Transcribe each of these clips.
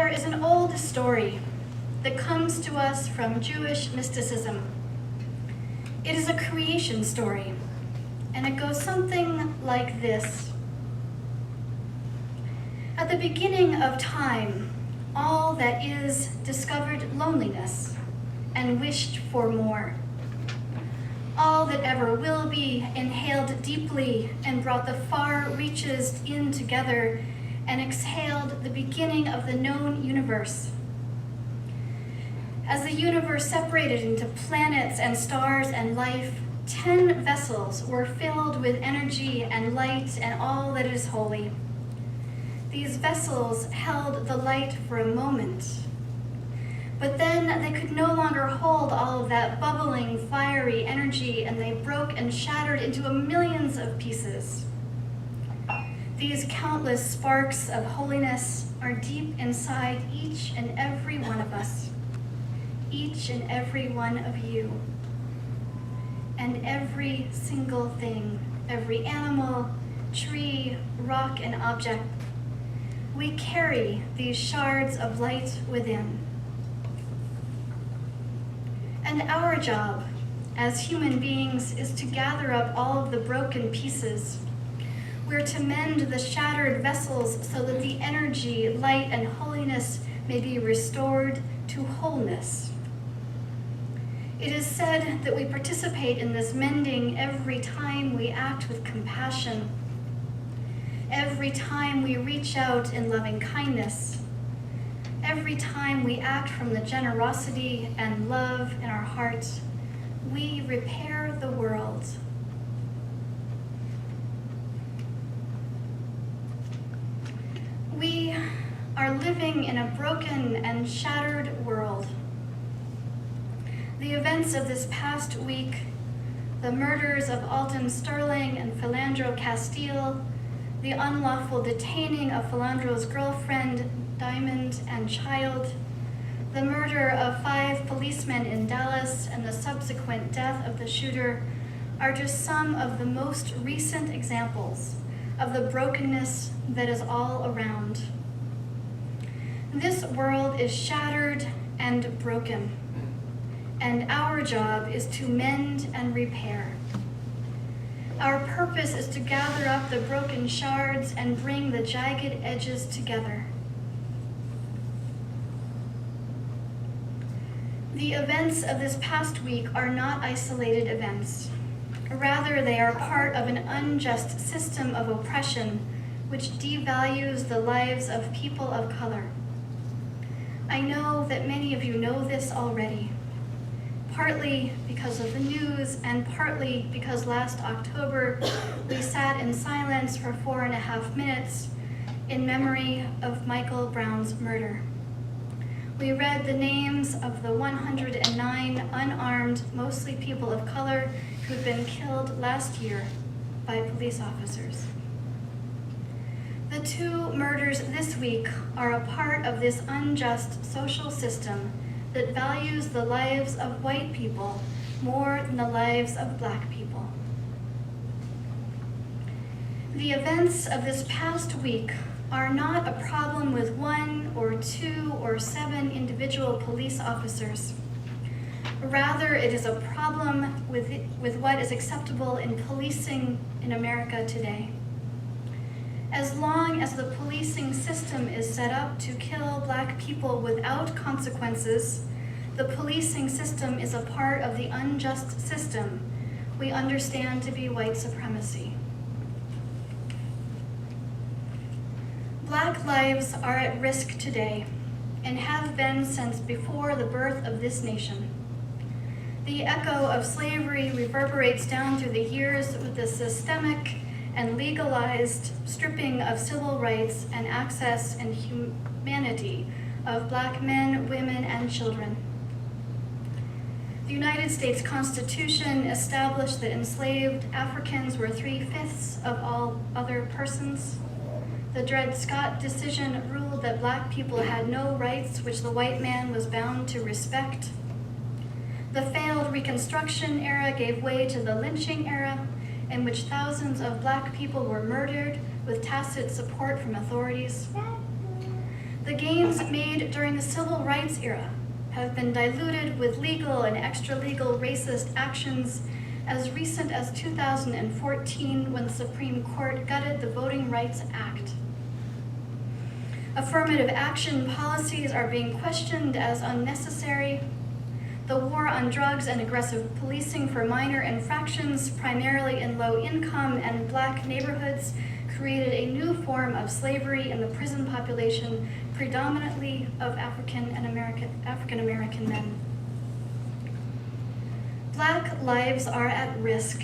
There is an old story that comes to us from Jewish mysticism. It is a creation story, and it goes something like this. At the beginning of time, all that is discovered loneliness and wished for more. All that ever will be inhaled deeply and brought the far reaches in together and exhaled the beginning of the known universe. As the universe separated into planets and stars and life, 10 vessels were filled with energy and light and all that is holy. These vessels held the light for a moment, but then they could no longer hold all of that bubbling, fiery energy, and they broke and shattered into millions of pieces. These countless sparks of holiness are deep inside each and every one of us, each and every one of you. And every single thing, every animal, tree, rock, and object, we carry these shards of light within. And our job as human beings is to gather up all of the broken pieces. We're to mend the shattered vessels so that the energy, light, and holiness may be restored to wholeness. It is said that we participate in this mending every time we act with compassion, every time we reach out in loving kindness, every time we act from the generosity and love in our hearts, we repair the world. We are living in a broken and shattered world. The events of this past week, the murders of Alton Sterling and Philandro Castile, the unlawful detaining of Philandro's girlfriend, Diamond, and child, the murder of 5 policemen in Dallas, and the subsequent death of the shooter are just some of the most recent examples of the brokenness that is all around. This world is shattered and broken, and our job is to mend and repair. Our purpose is to gather up the broken shards and bring the jagged edges together. The events of this past week are not isolated events. Rather, they are part of an unjust system of oppression which devalues the lives of people of color. I know that many of you know this already, partly because of the news and partly because last October we sat in silence for 4.5 minutes in memory of Michael Brown's murder. We read the names of the 109 unarmed, mostly people of color, who'd been killed last year by police officers. The 2 murders this week are a part of this unjust social system that values the lives of white people more than the lives of Black people. The events of this past week are not a problem with 1 or 2 or 7 individual police officers. Rather, it is a problem with what is acceptable in policing in America today. As long as the policing system is set up to kill Black people without consequences, the policing system is a part of the unjust system we understand to be white supremacy. Black lives are at risk today and have been since before the birth of this nation. The echo of slavery reverberates down through the years with the systemic and legalized stripping of civil rights and access and humanity of Black men, women, and children. The United States Constitution established that enslaved Africans were 3/5 of all other persons. The Dred Scott decision ruled that Black people had no rights which the white man was bound to respect. The failed Reconstruction era gave way to the lynching era, in which thousands of Black people were murdered with tacit support from authorities. The gains made during the civil rights era have been diluted with legal and extra-legal racist actions as recent as 2014, when the Supreme Court gutted the Voting Rights Act. Affirmative action policies are being questioned as unnecessary. The war on drugs and aggressive policing for minor infractions, primarily in low-income and Black neighborhoods, created a new form of slavery in the prison population, predominantly of African American men. Black lives are at risk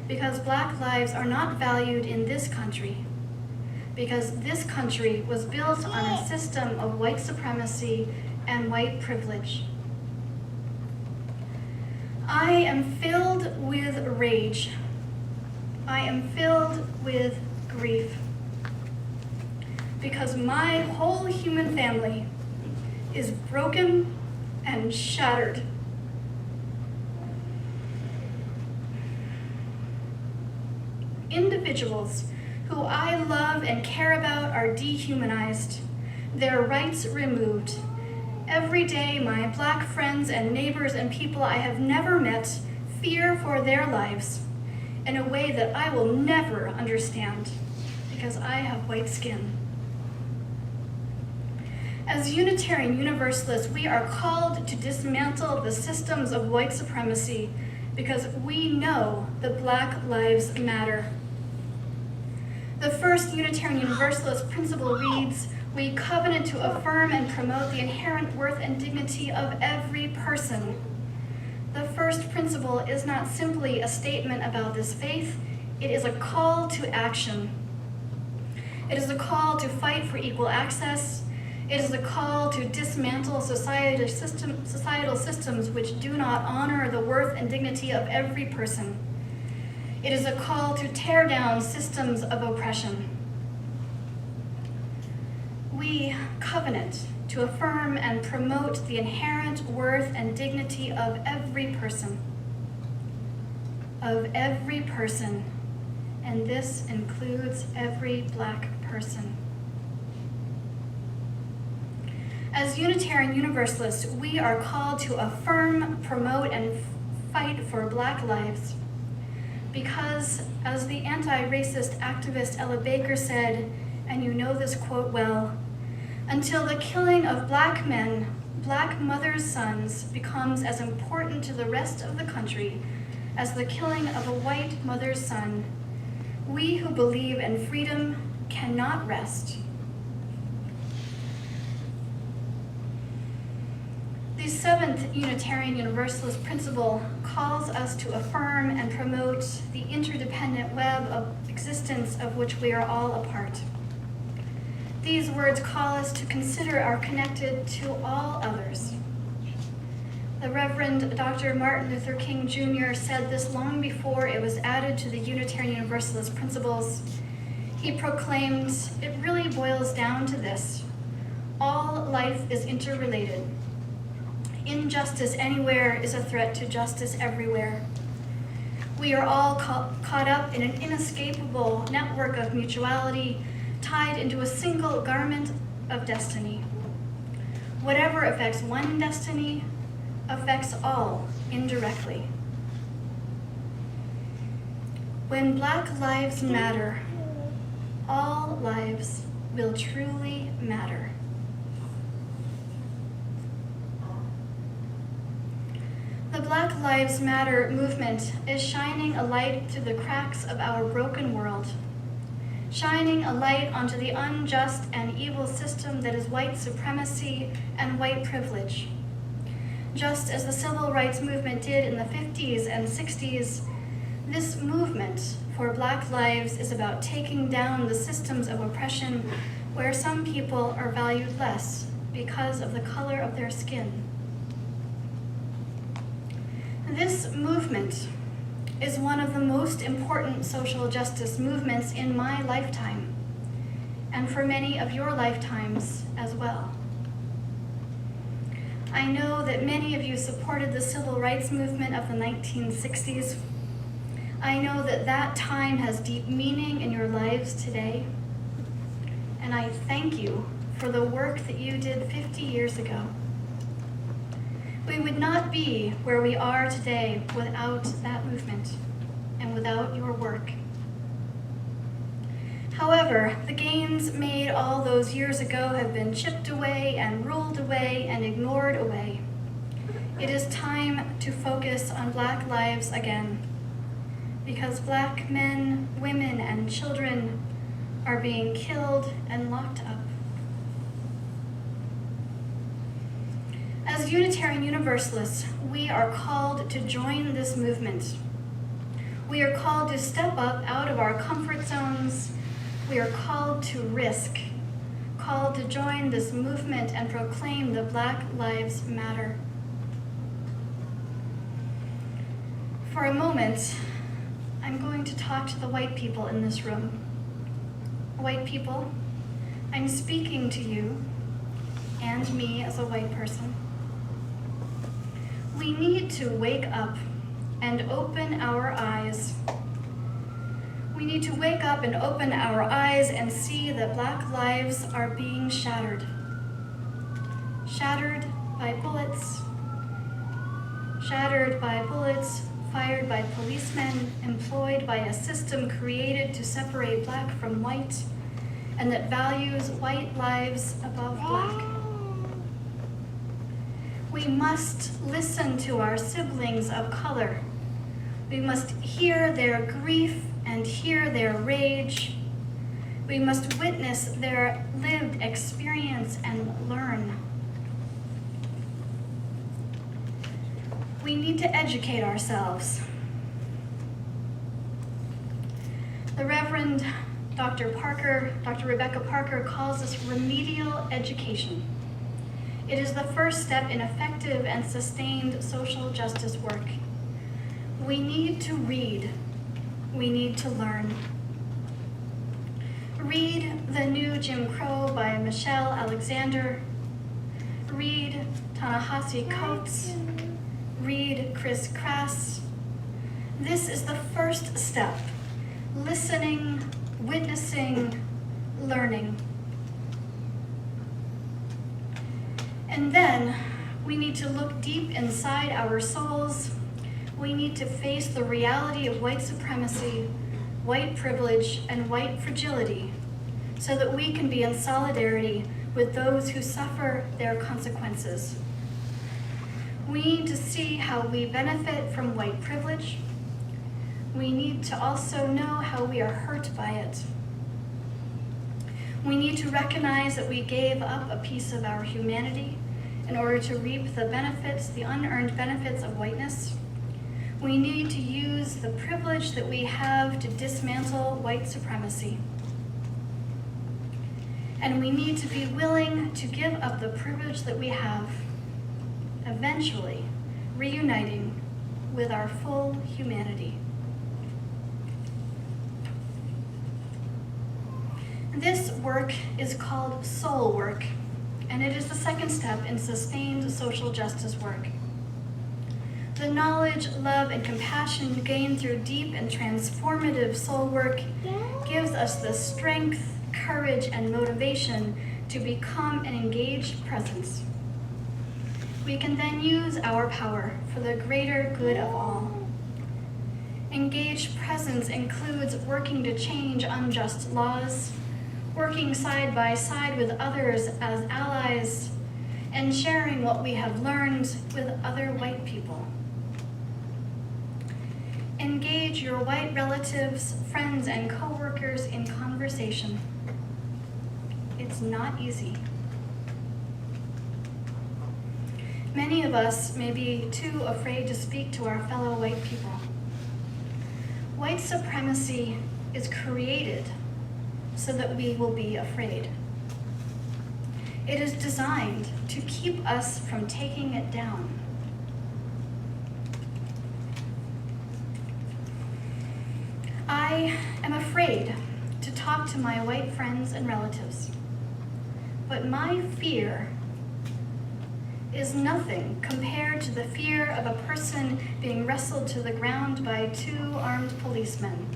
because Black lives are not valued in this country, because this country was built on a system of white supremacy and white privilege. I am filled with rage. I am filled with grief because my whole human family is broken and shattered. Individuals who I love and care about are dehumanized, their rights removed. Every day, my Black friends and neighbors and people I have never met fear for their lives in a way that I will never understand because I have white skin. As Unitarian Universalists, we are called to dismantle the systems of white supremacy because we know that Black lives matter. The first Unitarian Universalist principle reads, "We covenant to affirm and promote the inherent worth and dignity of every person." The first principle is not simply a statement about this faith, it is a call to action. It is a call to fight for equal access. It is a call to dismantle societal systems which do not honor the worth and dignity of every person. It is a call to tear down systems of oppression. We covenant to affirm and promote the inherent worth and dignity of every person. Of every person, and this includes every Black person. As Unitarian Universalists, we are called to affirm, promote, and fight for Black lives because, as the anti-racist activist Ella Baker said, and you know this quote well, "Until the killing of Black men, Black mothers' sons becomes as important to the rest of the country as the killing of a white mother's son, we who believe in freedom cannot rest." The seventh Unitarian Universalist principle calls us to affirm and promote the interdependent web of existence of which we are all a part. These words call us to consider our connected to all others. The Reverend Dr. Martin Luther King Jr. said this long before it was added to the Unitarian Universalist principles. He proclaimed, "It really boils down to this. All life is interrelated. Injustice anywhere is a threat to justice everywhere. We are all caught up in an inescapable network of mutuality, tied into a single garment of destiny. Whatever affects one destiny affects all indirectly." When Black lives matter, all lives will truly matter. The Black Lives Matter movement is shining a light through the cracks of our broken world, shining a light onto the unjust and evil system that is white supremacy and white privilege. Just as the civil rights movement did in the 50s and 60s, this movement for Black lives is about taking down the systems of oppression where some people are valued less because of the color of their skin. This movement is one of the most important social justice movements in my lifetime, and for many of your lifetimes as well. I know that many of you supported the civil rights movement of the 1960s. I know that that time has deep meaning in your lives today. and I thank you for the work that you did 50 years ago. We would not be where we are today without that movement and without your work. However, the gains made all those years ago have been chipped away and ruled away and ignored away. It is time to focus on Black lives again, because Black men, women, and children are being killed and locked up. As Unitarian Universalists, we are called to join this movement. We are called to step up out of our comfort zones. We are called to risk, called to join this movement and proclaim that Black lives matter. For a moment, I'm going to talk to the white people in this room. White people, I'm speaking to you and me as a white person. We need to wake up and open our eyes. We need to wake up and open our eyes and see that Black lives are being shattered. Shattered by bullets. Shattered by bullets fired by policemen employed by a system created to separate Black from white and that values white lives above Black. We must listen to our siblings of color. We must hear their grief and hear their rage. We must witness their lived experience and learn. We need to educate ourselves. The Reverend Dr. Rebecca Parker calls this remedial education. It is the first step in effective and sustained social justice work. We need to read. We need to learn. Read The New Jim Crow by Michelle Alexander. Read Ta-Nehisi Coates. Read Chris Krass. This is the first step. Listening, witnessing, learning. And then we need to look deep inside our souls. We need to face the reality of white supremacy, white privilege, and white fragility so that we can be in solidarity with those who suffer their consequences. We need to see how we benefit from white privilege. We need to also know how we are hurt by it. We need to recognize that we gave up a piece of our humanity in order to reap the benefits, the unearned benefits of whiteness. We need to use the privilege that we have to dismantle white supremacy. And we need to be willing to give up the privilege that we have, eventually reuniting with our full humanity. This work is called soul work, and it is the second step in sustained social justice work. The knowledge, love, and compassion gained through deep and transformative soul work gives us the strength, courage, and motivation to become an engaged presence. We can then use our power for the greater good of all. Engaged presence includes working to change unjust laws, working side by side with others as allies, and sharing what we have learned with other white people. Engage your white relatives, friends, and coworkers in conversation. It's not easy. Many of us may be too afraid to speak to our fellow white people. White supremacy is created so that we will be afraid. It is designed to keep us from taking it down. I am afraid to talk to my white friends and relatives, but my fear is nothing compared to the fear of a person being wrestled to the ground by two armed policemen.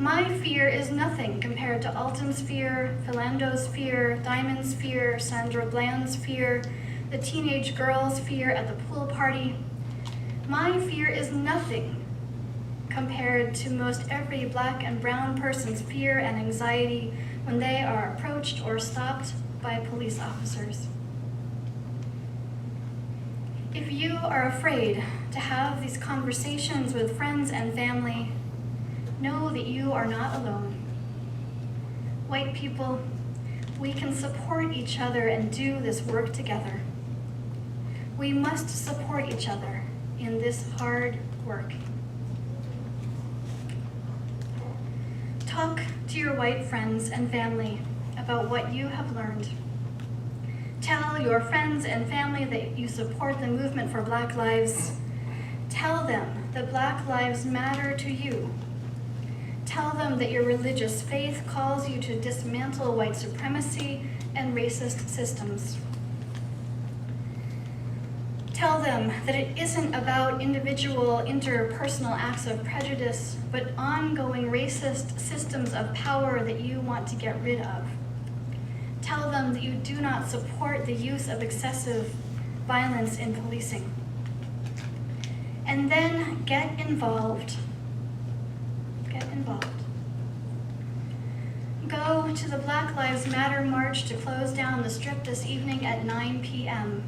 My fear is nothing compared to Alton's fear, Philando's fear, Diamond's fear, Sandra Bland's fear, the teenage girl's fear at the pool party. My fear is nothing compared to most every Black and brown person's fear and anxiety when they are approached or stopped by police officers. If you are afraid to have these conversations with friends and family, know that you are not alone. White people, we can support each other and do this work together. We must support each other in this hard work. Talk to your white friends and family about what you have learned. Tell your friends and family that you support the movement for Black lives. Tell them that Black lives matter to you. Tell them that your religious faith calls you to dismantle white supremacy and racist systems. Tell them that it isn't about individual interpersonal acts of prejudice, but ongoing racist systems of power that you want to get rid of. Tell them that you do not support the use of excessive violence in policing. And then get involved. Get involved. Go to the Black Lives Matter march to close down the Strip this evening at 9 p.m.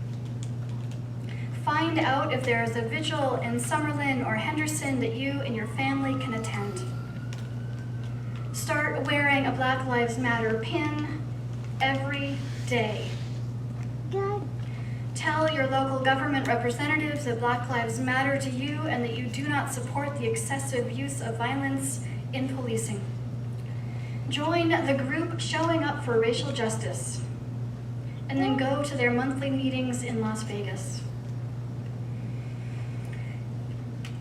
Find out if there is a vigil in Summerlin or Henderson that you and your family can attend. Start wearing a Black Lives Matter pin every day. Tell your local government representatives that Black Lives Matter to you and that you do not support the excessive use of violence in policing. Join the group showing up for racial justice, and then go to their monthly meetings in Las Vegas.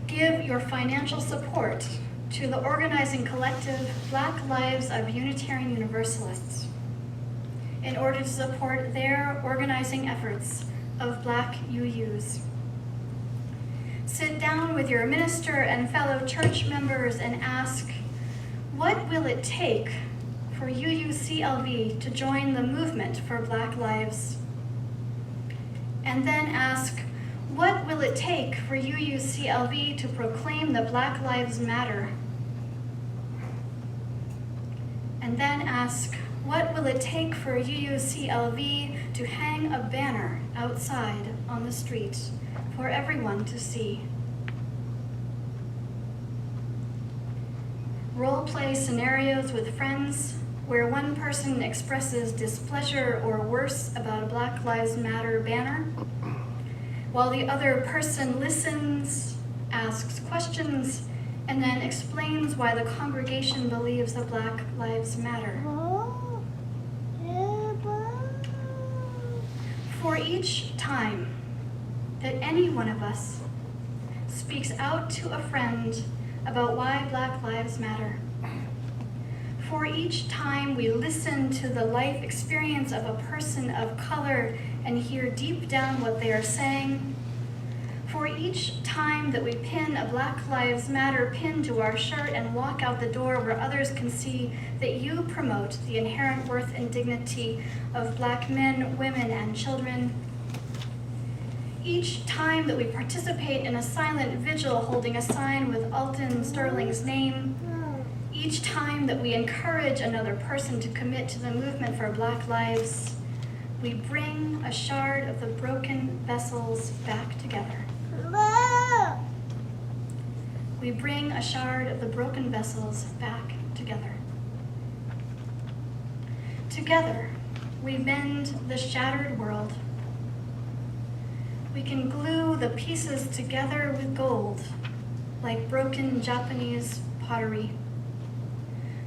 Give your financial support to the organizing collective Black Lives of Unitarian Universalists in order to support their organizing efforts of Black UUs. Sit down with your minister and fellow church members and ask, what will it take for UUCLV to join the movement for Black lives? And then ask, what will it take for UUCLV to proclaim that Black Lives Matter? And then ask, what will it take for UUCLV to hang a banner outside on the street for everyone to see? Role-play scenarios with friends where one person expresses displeasure or worse about a Black Lives Matter banner, while the other person listens, asks questions, and then explains why the congregation believes that Black Lives Matter. For each time that any one of us speaks out to a friend about why Black lives matter, for each time we listen to the life experience of a person of color and hear deep down what they are saying, for each time that we pin a Black Lives Matter pin to our shirt and walk out the door where others can see that you promote the inherent worth and dignity of Black men, women, and children, each time that we participate in a silent vigil holding a sign with Alton Sterling's name, each time that we encourage another person to commit to the movement for Black lives, we bring a shard of the broken vessels back together. We bring a shard of the broken vessels back together. Together, we mend the shattered world. We can glue the pieces together with gold, like broken Japanese pottery,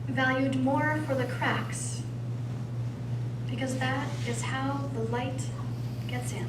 valued more for the cracks, because that is how the light gets in.